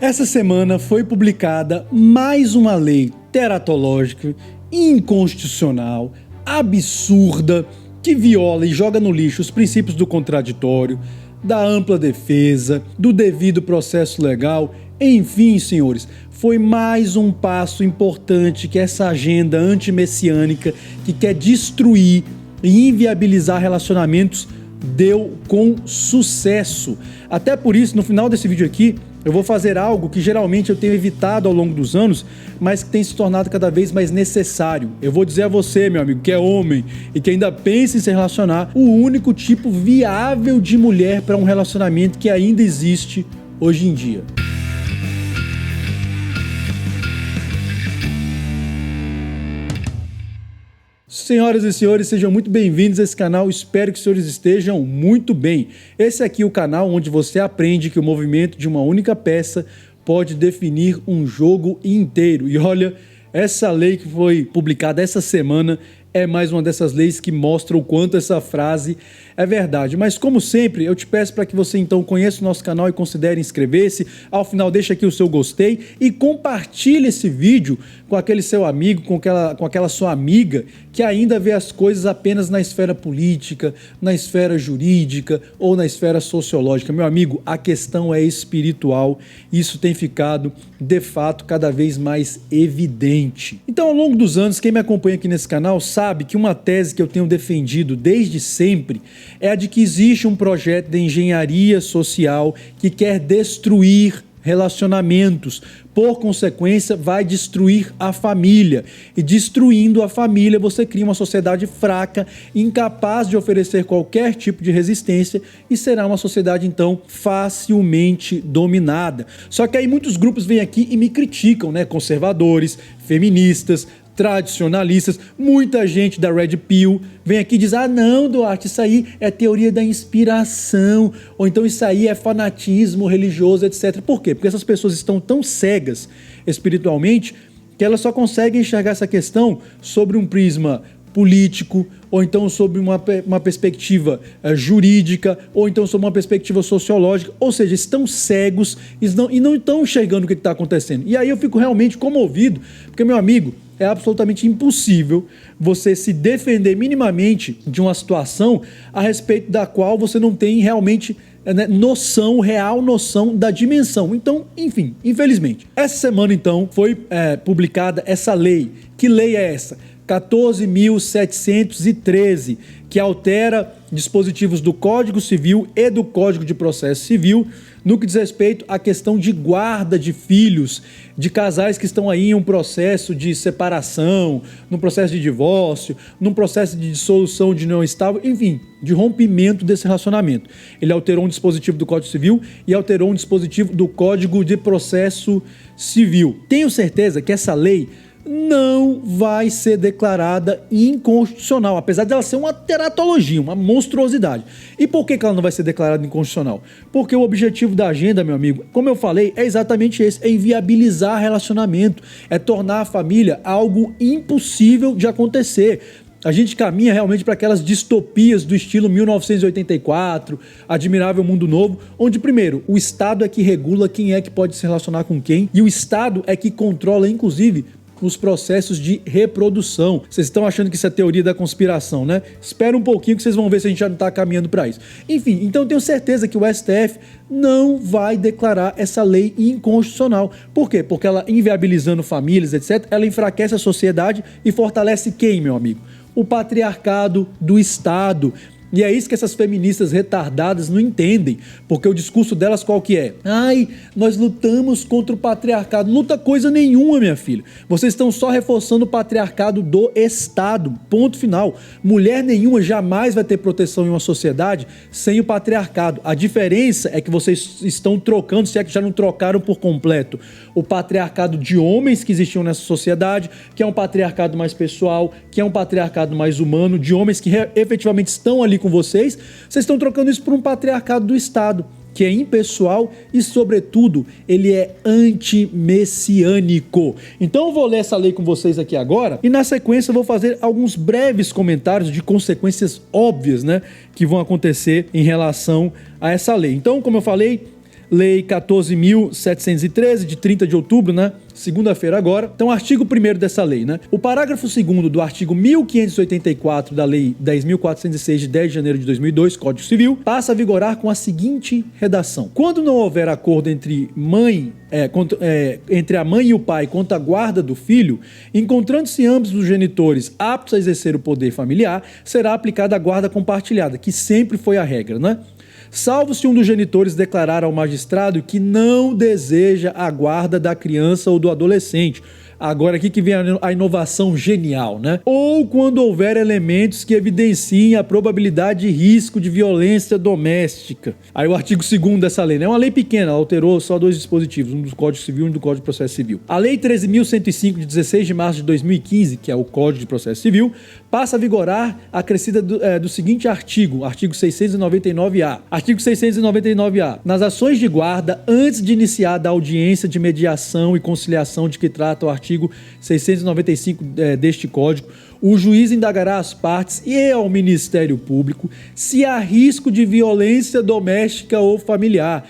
Essa semana foi publicada mais uma lei teratológica, inconstitucional, absurda, que viola e joga no lixo os princípios do contraditório, da ampla defesa, do devido processo legal. Enfim, senhores, foi mais um passo importante que essa agenda antimessiânica que quer destruir e inviabilizar relacionamentos deu com sucesso. Até por isso, no final desse vídeo aqui, eu vou fazer algo que geralmente eu tenho evitado ao longo dos anos, mas que tem se tornado cada vez mais necessário. Eu vou dizer a você, meu amigo, que é homem e que ainda pensa em se relacionar, o único tipo viável de mulher para um relacionamento que ainda existe hoje em dia. Senhoras e senhores, sejam muito bem-vindos a esse canal, espero que os senhores estejam muito bem. Esse aqui é o canal onde você aprende que o movimento de uma única peça pode definir um jogo inteiro. E olha, essa lei que foi publicada essa semana é mais uma dessas leis que mostra o quanto essa frase é verdade. Mas como sempre, eu te peço para que você então conheça o nosso canal e considere inscrever-se. Ao final, deixa aqui o seu gostei e compartilhe esse vídeo com aquele seu amigo, com aquela sua amiga que ainda vê as coisas apenas na esfera política, na esfera jurídica ou na esfera sociológica. Meu amigo, a questão é espiritual. Isso tem ficado, de fato, cada vez mais evidente. Então, ao longo dos anos, quem me acompanha aqui nesse canal sabe que uma tese que eu tenho defendido desde sempre é a de que existe um projeto de engenharia social que quer destruir relacionamentos. Por consequência, vai destruir a família. E destruindo a família, você cria uma sociedade fraca, incapaz de oferecer qualquer tipo de resistência e será uma sociedade, então, facilmente dominada. Só que aí muitos grupos vêm aqui e me criticam, né? Conservadores, feministas, tradicionalistas, muita gente da Red Pill vem aqui e diz: ah não, Duarte, isso aí é teoria da inspiração, ou então isso aí é fanatismo religioso, etc. Por quê? Porque essas pessoas estão tão cegas espiritualmente que elas só conseguem enxergar essa questão sobre um prisma político, ou então sobre uma perspectiva jurídica, ou então sobre uma perspectiva sociológica, ou seja, estão cegos e não estão enxergando o que está acontecendo. E aí eu fico realmente comovido, porque, meu amigo, é absolutamente impossível você se defender minimamente de uma situação a respeito da qual você não tem realmente real noção da dimensão. Então, enfim, infelizmente. Essa semana, então, foi publicada essa lei. Que lei é essa? 14.713, que altera dispositivos do Código Civil e do Código de Processo Civil no que diz respeito à questão de guarda de filhos, de casais que estão aí em um processo de separação, num processo de divórcio, num processo de dissolução de união estável, enfim, de rompimento desse relacionamento. Ele alterou um dispositivo do Código Civil e alterou um dispositivo do Código de Processo Civil. Tenho certeza que essa lei não vai ser declarada inconstitucional, apesar de ela ser uma teratologia, uma monstruosidade. E por que ela não vai ser declarada inconstitucional? Porque o objetivo da agenda, meu amigo, como eu falei, é exatamente esse, é inviabilizar relacionamento, é tornar a família algo impossível de acontecer. A gente caminha realmente para aquelas distopias do estilo 1984, Admirável Mundo Novo, onde, primeiro, o Estado é que regula quem é que pode se relacionar com quem, e o Estado é que controla, inclusive, os processos de reprodução. Vocês estão achando que isso é teoria da conspiração, né? Espera um pouquinho que vocês vão ver se a gente já não está caminhando para isso. Enfim, então eu tenho certeza que o STF não vai declarar essa lei inconstitucional. Por quê? Porque ela, inviabilizando famílias, etc., ela enfraquece a sociedade e fortalece quem, meu amigo? O patriarcado do Estado. E é isso que essas feministas retardadas não entendem, porque o discurso delas qual que é? Ai, nós lutamos contra o patriarcado. Luta coisa nenhuma, minha filha. Vocês estão só reforçando o patriarcado do Estado, ponto final. Mulher nenhuma jamais vai ter proteção em uma sociedade sem o patriarcado. A diferença é que vocês estão trocando, se é que já não trocaram por completo, o patriarcado de homens que existiam nessa sociedade, que é um patriarcado mais pessoal, que é um patriarcado mais humano, de homens que efetivamente estão ali com vocês estão trocando isso por um patriarcado do Estado, que é impessoal e, sobretudo, ele é antimessiânico. Então eu vou ler essa lei com vocês aqui agora e, na sequência, eu vou fazer alguns breves comentários de consequências óbvias, né, que vão acontecer em relação a essa lei. Então, como eu falei, Lei 14.713, de 30 de outubro, né? Segunda-feira agora. Então, artigo 1º dessa lei, né? O parágrafo 2º do artigo 1584 da Lei 10.406, de 10 de janeiro de 2002, Código Civil, passa a vigorar com a seguinte redação. Quando não houver acordo entre a mãe e o pai quanto à guarda do filho, encontrando-se ambos os genitores aptos a exercer o poder familiar, será aplicada a guarda compartilhada, que sempre foi a regra, né? Salvo se um dos genitores declarar ao magistrado que não deseja a guarda da criança ou do adolescente. Agora aqui que vem a inovação genial, né? Ou quando houver elementos que evidenciem a probabilidade de risco de violência doméstica. Aí o artigo 2º dessa lei, né? É uma lei pequena, ela alterou só 2 dispositivos, um do Código Civil e um do Código de Processo Civil. A Lei 13.105, de 16 de março de 2015, que é o Código de Processo Civil, passa a vigorar acrescida do seguinte artigo 699-A. Artigo 699-A. Nas ações de guarda, antes de iniciar a audiência de mediação e conciliação de que trata o artigo 695 deste Código, o juiz indagará às partes e ao Ministério Público se há risco de violência doméstica ou familiar,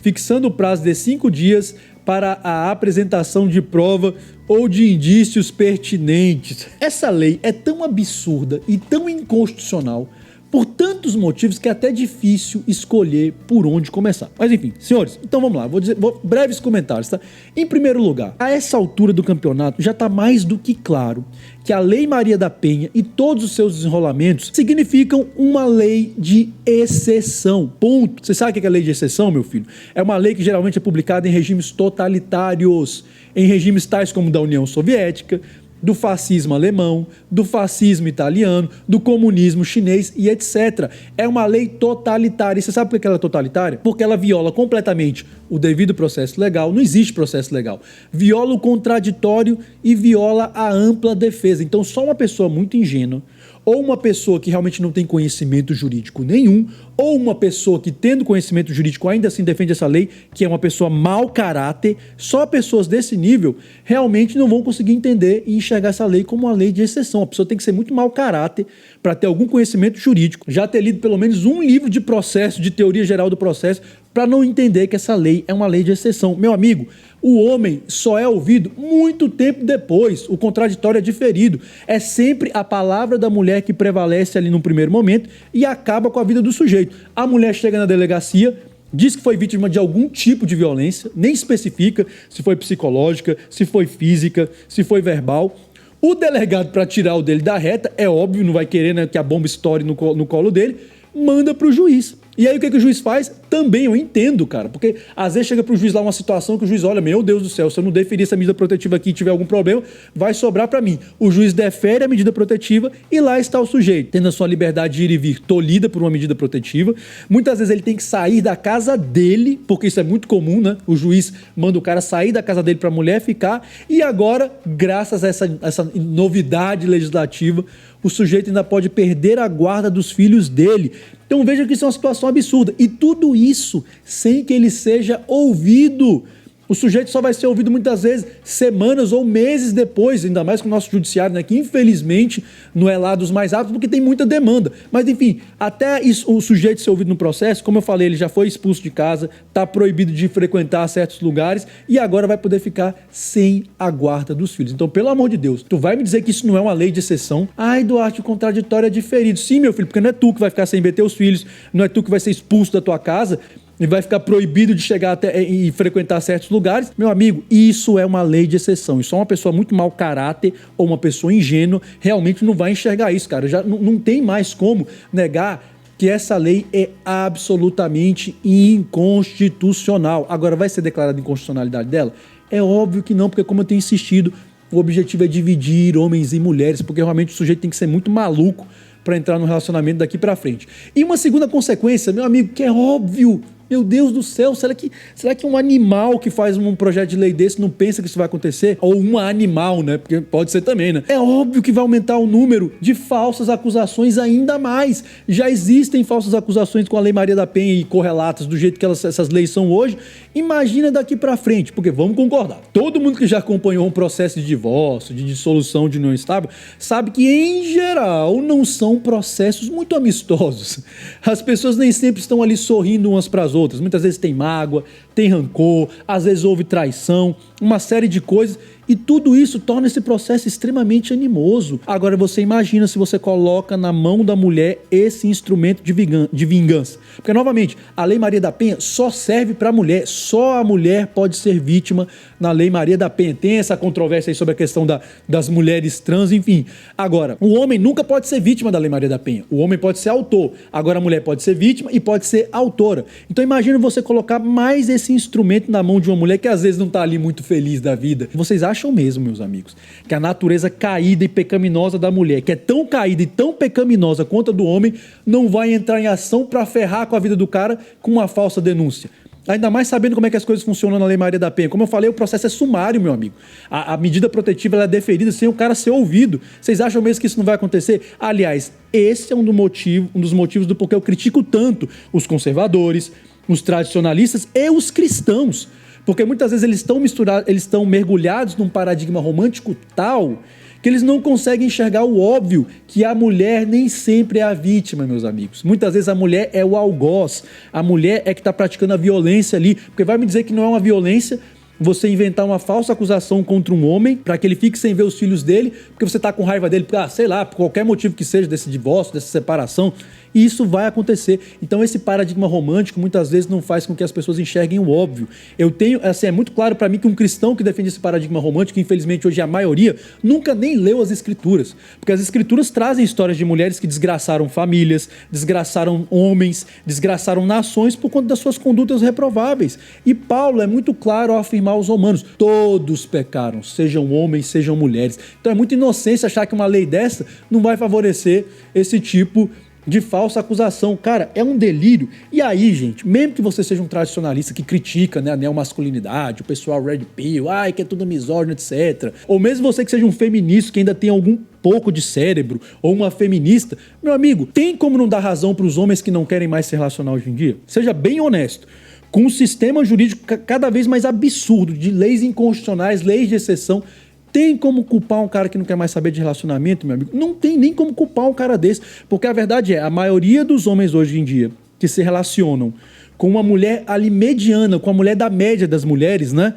fixando o prazo de 5 dias para a apresentação de prova ou de indícios pertinentes. Essa lei é tão absurda e tão inconstitucional por tantos motivos que é até difícil escolher por onde começar. Mas enfim, senhores, então vamos lá, vou breves comentários, tá? Em primeiro lugar, a essa altura do campeonato já está mais do que claro que a Lei Maria da Penha e todos os seus desenrolamentos significam uma lei de exceção, ponto. Você sabe o que é lei de exceção, meu filho? É uma lei que geralmente é publicada em regimes totalitários, em regimes tais como o da União Soviética, do fascismo alemão, do fascismo italiano, do comunismo chinês e etc. É uma lei totalitária. E você sabe por que ela é totalitária? Porque ela viola completamente o devido processo legal. Não existe processo legal. Viola o contraditório e viola a ampla defesa. Então só uma pessoa muito ingênua, ou uma pessoa que realmente não tem conhecimento jurídico nenhum, ou uma pessoa que, tendo conhecimento jurídico, ainda assim defende essa lei, que é uma pessoa mau caráter, só pessoas desse nível realmente não vão conseguir entender e enxergar essa lei como uma lei de exceção. A pessoa tem que ser muito mau caráter para ter algum conhecimento jurídico, já ter lido pelo menos um livro de processo, de teoria geral do processo, para não entender que essa lei é uma lei de exceção. Meu amigo, o homem só é ouvido muito tempo depois, o contraditório é diferido. É sempre a palavra da mulher que prevalece ali no primeiro momento e acaba com a vida do sujeito. A mulher chega na delegacia, diz que foi vítima de algum tipo de violência, nem especifica se foi psicológica, se foi física, se foi verbal. O delegado, para tirar o dele da reta, é óbvio, não vai querer, né, que a bomba estoure no colo dele, manda para o juiz. E aí o que o juiz faz? Também eu entendo, cara, porque às vezes chega pro juiz lá uma situação que o juiz olha, meu Deus do céu, se eu não deferir essa medida protetiva aqui e tiver algum problema, vai sobrar para mim. O juiz defere a medida protetiva e lá está o sujeito, tendo a sua liberdade de ir e vir tolhida por uma medida protetiva. Muitas vezes ele tem que sair da casa dele, porque isso é muito comum, né? O juiz manda o cara sair da casa dele para a mulher ficar, e agora, graças a essa novidade legislativa, o sujeito ainda pode perder a guarda dos filhos dele. Então veja que isso é uma situação absurda. E tudo isso sem que ele seja ouvido. O sujeito só vai ser ouvido muitas vezes semanas ou meses depois, ainda mais com o nosso judiciário, né, que infelizmente não é lá dos mais aptos porque tem muita demanda. Mas enfim, até isso, o sujeito ser ouvido no processo, como eu falei, ele já foi expulso de casa, está proibido de frequentar certos lugares e agora vai poder ficar sem a guarda dos filhos. Então, pelo amor de Deus, tu vai me dizer que isso não é uma lei de exceção? Ai, Duarte, o contraditório é diferido. Sim, meu filho, porque não é tu que vai ficar sem ver teus filhos, não é tu que vai ser expulso da tua casa e vai ficar proibido de chegar até e frequentar certos lugares. Meu amigo, isso é uma lei de exceção. E só uma pessoa muito mau caráter ou uma pessoa ingênua realmente não vai enxergar isso, cara. Já não tem mais como negar que essa lei é absolutamente inconstitucional. Agora, vai ser declarada a inconstitucionalidade dela? É óbvio que não, porque como eu tenho insistido, o objetivo é dividir homens e mulheres, porque realmente o sujeito tem que ser muito maluco para entrar no relacionamento daqui para frente. E uma segunda consequência, meu amigo, que é óbvio, meu Deus do céu, será que um animal que faz um projeto de lei desse não pensa que isso vai acontecer? Ou uma animal, né? Porque pode ser também, né? É óbvio que vai aumentar o número de falsas acusações ainda mais. Já existem falsas acusações com a Lei Maria da Penha e correlatas do jeito que essas leis são hoje. Imagina daqui pra frente, porque vamos concordar. Todo mundo que já acompanhou um processo de divórcio, de dissolução de união estável, sabe que, em geral, não são processos muito amistosos. As pessoas nem sempre estão ali sorrindo umas para as outras. Muitas vezes tem mágoa, tem rancor, às vezes houve traição, uma série de coisas. E tudo isso torna esse processo extremamente animoso. Agora você imagina se você coloca na mão da mulher esse instrumento de vingança. Porque, novamente, a Lei Maria da Penha só serve para a mulher. Só a mulher pode ser vítima na Lei Maria da Penha. Tem essa controvérsia aí sobre a questão das mulheres trans, enfim. Agora, o homem nunca pode ser vítima da Lei Maria da Penha. O homem pode ser autor. Agora a mulher pode ser vítima e pode ser autora. Então imagina você colocar mais esse instrumento na mão de uma mulher que às vezes não está ali muito feliz da vida. Vocês acham mesmo, meus amigos, que a natureza caída e pecaminosa da mulher, que é tão caída e tão pecaminosa quanto a do homem, não vai entrar em ação para ferrar com a vida do cara com uma falsa denúncia? Ainda mais sabendo como é que as coisas funcionam na Lei Maria da Penha. Como eu falei, o processo é sumário, meu amigo. A medida protetiva ela é deferida sem o cara ser ouvido. Vocês acham mesmo que isso não vai acontecer? Aliás, esse é um dos motivos do porquê eu critico tanto os conservadores, os tradicionalistas e os cristãos. Porque muitas vezes eles estão misturados, eles estão mergulhados num paradigma romântico tal que eles não conseguem enxergar o óbvio, que a mulher nem sempre é a vítima, meus amigos. Muitas vezes a mulher é o algoz, a mulher é que está praticando a violência ali, porque vai me dizer que não é uma violência você inventar uma falsa acusação contra um homem para que ele fique sem ver os filhos dele, porque você está com raiva dele, sei lá, por qualquer motivo que seja desse divórcio, dessa separação. E isso vai acontecer. Então esse paradigma romântico muitas vezes não faz com que as pessoas enxerguem o óbvio. É muito claro para mim que um cristão que defende esse paradigma romântico, que infelizmente hoje é a maioria, nunca nem leu as escrituras. Porque as escrituras trazem histórias de mulheres que desgraçaram famílias, desgraçaram homens, desgraçaram nações por conta das suas condutas reprováveis. E Paulo é muito claro ao afirmar aos romanos: todos pecaram, sejam homens, sejam mulheres. Então é muita inocência achar que uma lei dessa não vai favorecer esse tipo de falsa acusação. Cara, é um delírio. E aí, gente, mesmo que você seja um tradicionalista que critica, né, a neomasculinidade, o pessoal red pill, que é tudo misógino, etc. Ou mesmo você que seja um feminista que ainda tem algum pouco de cérebro, ou uma feminista, meu amigo, tem como não dar razão para os homens que não querem mais se relacionar hoje em dia? Seja bem honesto. Com um sistema jurídico cada vez mais absurdo, de leis inconstitucionais, leis de exceção, tem como culpar um cara que não quer mais saber de relacionamento, meu amigo? Não tem nem como culpar um cara desse, porque a verdade é, a maioria dos homens hoje em dia que se relacionam com uma mulher ali mediana, com a mulher da média das mulheres, né?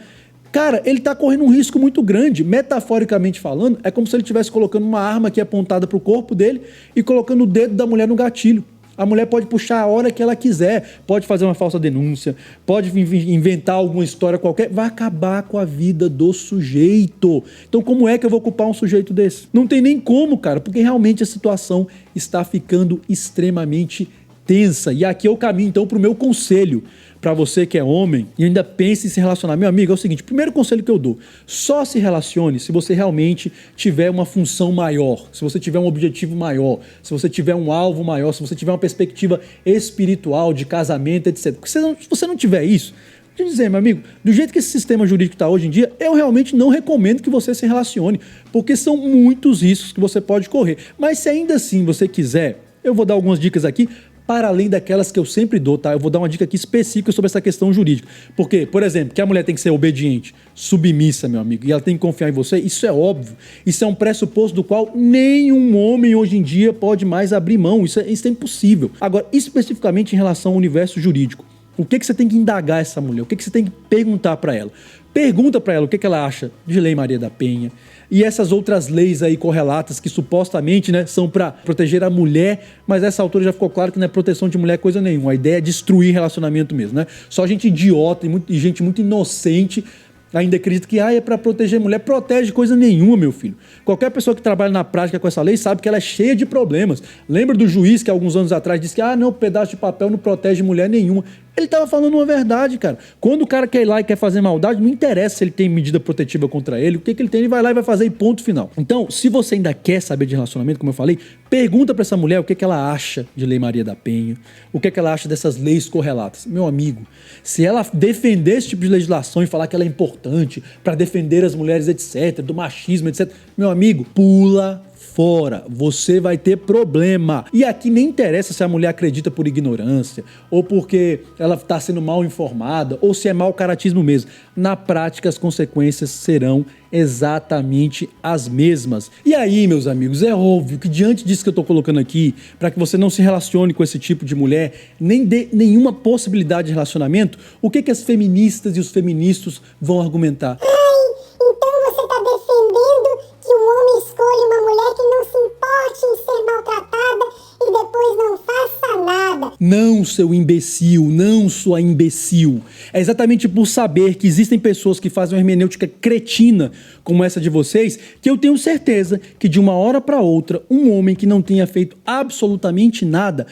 Cara, ele tá correndo um risco muito grande. Metaforicamente falando, é como se ele estivesse colocando uma arma aqui apontada pro corpo dele e colocando o dedo da mulher no gatilho. A mulher pode puxar a hora que ela quiser, pode fazer uma falsa denúncia, pode inventar alguma história qualquer, vai acabar com a vida do sujeito. Então como é que eu vou culpar um sujeito desse? Não tem nem como, cara, porque realmente a situação está ficando extremamente tensa. E aqui é o caminho, então, para o meu conselho. Para você que é homem e ainda pensa em se relacionar. Meu amigo, é o seguinte, primeiro conselho que eu dou: só se relacione se você realmente tiver uma função maior, se você tiver um objetivo maior, se você tiver um alvo maior, se você tiver uma perspectiva espiritual, de casamento, etc. Porque se você não tiver isso, deixa eu dizer, meu amigo, do jeito que esse sistema jurídico está hoje em dia, eu realmente não recomendo que você se relacione, porque são muitos riscos que você pode correr. Mas se ainda assim você quiser, eu vou dar algumas dicas aqui, para além daquelas que eu sempre dou, tá? Eu vou dar uma dica aqui específica sobre essa questão jurídica. Porque, por exemplo, que a mulher tem que ser obediente, submissa, meu amigo, e ela tem que confiar em você, isso é óbvio. Isso é um pressuposto do qual nenhum homem hoje em dia pode mais abrir mão. Isso é impossível. Agora, especificamente em relação ao universo jurídico, o que você tem que indagar essa mulher? O que você tem que perguntar para ela? Pergunta para ela o que ela acha de Lei Maria da Penha e essas outras leis aí correlatas que supostamente, né, são para proteger a mulher, mas essa altura já ficou claro que não é proteção de mulher coisa nenhuma. A ideia é destruir relacionamento mesmo, né? Só gente idiota e gente muito inocente ainda acredita que é para proteger a mulher. Protege coisa nenhuma, meu filho. Qualquer pessoa que trabalha na prática com essa lei sabe que ela é cheia de problemas. Lembra do juiz que alguns anos atrás disse que não, pedaço de papel não protege mulher nenhuma. Ele estava falando uma verdade, cara. Quando o cara quer ir lá e quer fazer maldade, não interessa se ele tem medida protetiva contra ele, o que ele tem, ele vai lá e vai fazer e ponto final. Então, se você ainda quer saber de relacionamento, como eu falei, pergunta para essa mulher o que ela acha de Lei Maria da Penha, o que ela acha dessas leis correlatas. Meu amigo, se ela defender esse tipo de legislação e falar que ela é importante para defender as mulheres, etc., do machismo, etc., meu amigo, pula fora, você vai ter problema. E aqui nem interessa se a mulher acredita por ignorância, ou porque ela está sendo mal informada, ou se é mau caratismo mesmo. Na prática, as consequências serão exatamente as mesmas. E aí, meus amigos, é óbvio que diante disso que eu tô colocando aqui, para que você não se relacione com esse tipo de mulher, nem dê nenhuma possibilidade de relacionamento, o que as feministas e os feministas vão argumentar? Então você está defendendo que um homem escolha uma mulher que não se importe em ser maltratada e depois não faça nada. Não, seu imbecil, não, sua imbecil. É exatamente por saber que existem pessoas que fazem uma hermenêutica cretina como essa de vocês, que eu tenho certeza que de uma hora para outra, um homem que não tenha feito absolutamente nada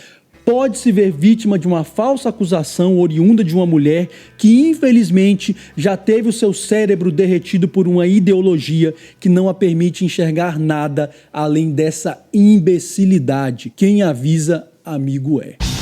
pode se ver vítima de uma falsa acusação oriunda de uma mulher que, infelizmente, já teve o seu cérebro derretido por uma ideologia que não a permite enxergar nada além dessa imbecilidade. Quem avisa, amigo é.